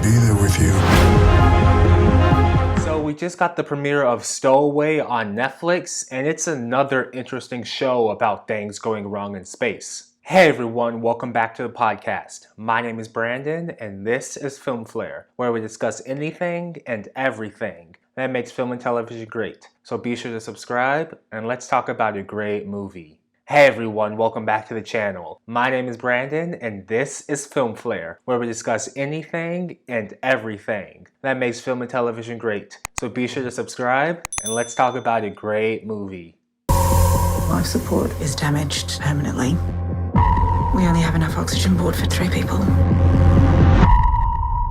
be there with you. So we just got the premiere of Stowaway on Netflix, and it's another interesting show about things going wrong in space. Hey everyone, welcome back to the podcast. My name is Brandon, and this is Film Flare, where we discuss anything and everything that makes film and television great. So be sure to subscribe, and let's talk about a great movie. Hey everyone, welcome back to the channel. My name is Brandon, and this is Film Flare, where we discuss anything and everything that makes film and television great. So be sure to subscribe, and let's talk about a great movie. Life support is damaged permanently. We only have enough oxygen aboard for 3 people.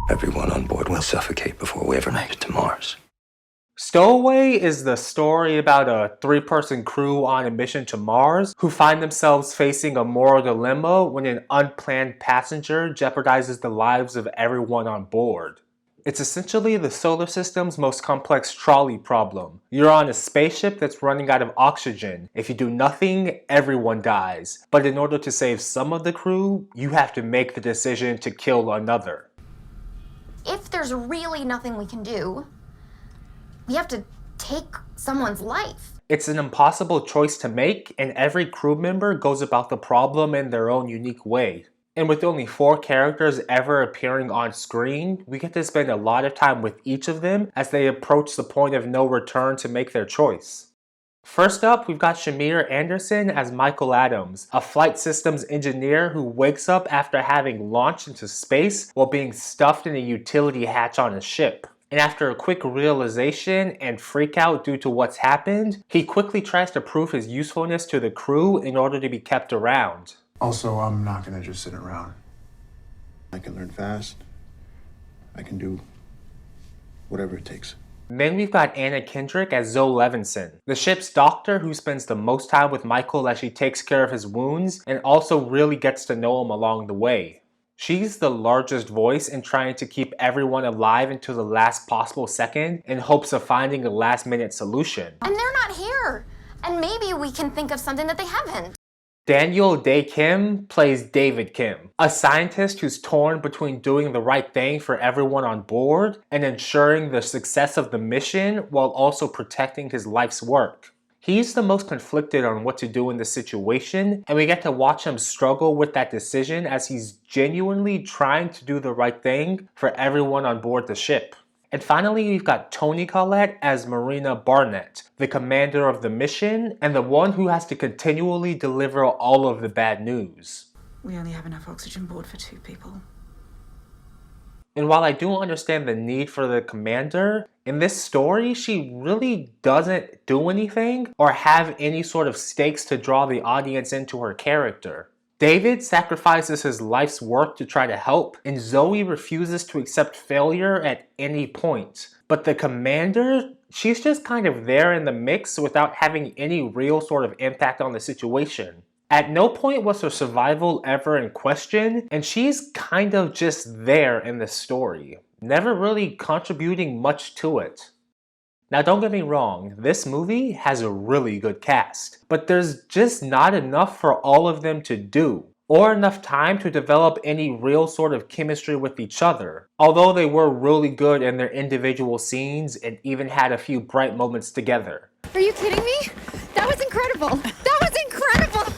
Everyone on board will suffocate before we ever make it to Mars. Stowaway is the story about a 3-person crew on a mission to Mars who find themselves facing a moral dilemma when an unplanned passenger jeopardizes the lives of everyone on board. It's essentially the solar system's most complex trolley problem. You're on a spaceship that's running out of oxygen. If you do nothing, everyone dies. But in order to save some of the crew, you have to make the decision to kill another. If there's really nothing we can do, we have to take someone's life. It's an impossible choice to make, and every crew member goes about the problem in their own unique way. And with only 4 characters ever appearing on screen, we get to spend a lot of time with each of them as they approach the point of no return to make their choice. First up, we've got Shamier Anderson as Michael Adams, a flight systems engineer who wakes up after having launched into space while being stuffed in a utility hatch on a ship. And after a quick realization and freak out due to what's happened, he quickly tries to prove his usefulness to the crew in order to be kept around. Also, I'm not gonna just sit around. I can learn fast. I can do whatever it takes. Then we've got Kendrick as Zoe Levinson, the ship's doctor who spends the most time with Michael as she takes care of his wounds and also really gets to know him along the way. She's the largest voice in trying to keep everyone alive until the last possible second in hopes of finding a last-minute solution. And they're not here. And maybe we can think of something that they haven't. Daniel Dae Kim plays David Kim, a scientist who's torn between doing the right thing for everyone on board and ensuring the success of the mission while also protecting his life's work. He's the most conflicted on what to do in this situation, and we get to watch him struggle with that decision as he's genuinely trying to do the right thing for everyone on board the ship. And finally, we've got Toni Collette as Marina Barnett, the commander of the mission and the one who has to continually deliver all of the bad news. We only have enough oxygen aboard for 2 people. And while I do understand the need for the commander, in this story, she really doesn't do anything or have any sort of stakes to draw the audience into her character. David sacrifices his life's work to try to help, and Zoe refuses to accept failure at any point. But the commander, she's just kind of there in the mix without having any real sort of impact on the situation. At no point was her survival ever in question, and she's kind of just there in the story, never really contributing much to it. Now don't get me wrong, this movie has a really good cast, but there's just not enough for all of them to do, or enough time to develop any real sort of chemistry with each other, although they were really good in their individual scenes and even had a few bright moments together. Are you kidding me? That was incredible. That was incredible.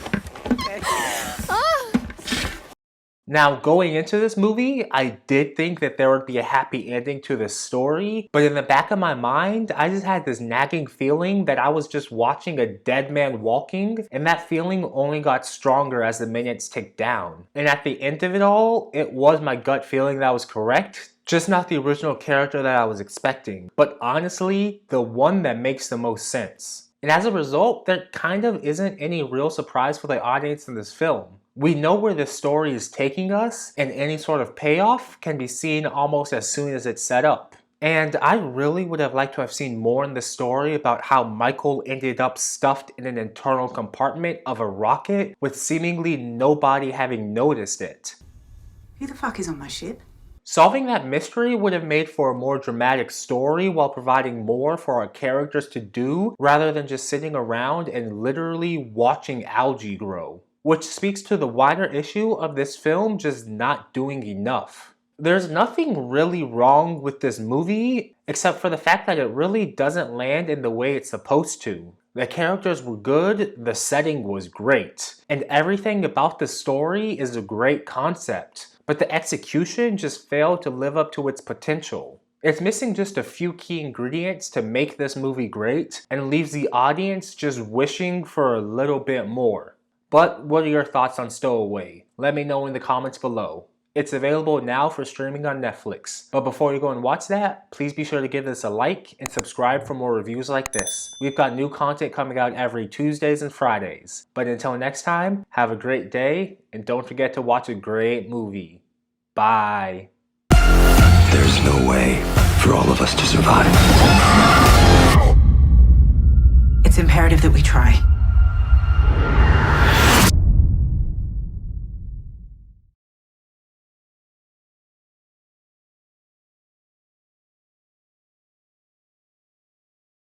Now, going into this movie, I did think that there would be a happy ending to this story, but in the back of my mind, I just had this nagging feeling that I was just watching a dead man walking, and that feeling only got stronger as the minutes ticked down. And at the end of it all, it was my gut feeling that was correct, just not the original character that I was expecting, but honestly, the one that makes the most sense. And as a result, there kind of isn't any real surprise for the audience in this film. We know where this story is taking us, and any sort of payoff can be seen almost as soon as it's set up. And I really would have liked to have seen more in the story about how Michael ended up stuffed in an internal compartment of a rocket with seemingly nobody having noticed it. Who the fuck is on my ship? Solving that mystery would have made for a more dramatic story while providing more for our characters to do rather than just sitting around and literally watching algae grow. Which speaks to the wider issue of this film just not doing enough. There's nothing really wrong with this movie, except for the fact that it really doesn't land in the way it's supposed to. The characters were good, the setting was great, and everything about the story is a great concept, but the execution just failed to live up to its potential. It's missing just a few key ingredients to make this movie great, and leaves the audience just wishing for a little bit more. But what are your thoughts on Stowaway? Let me know in the comments below. It's available now for streaming on Netflix. But before you go and watch that, please be sure to give this a like and subscribe for more reviews like this. We've got new content coming out every Tuesdays and Fridays. But until next time, have a great day, and don't forget to watch a great movie. Bye. There's no way for all of us to survive. It's imperative that we try.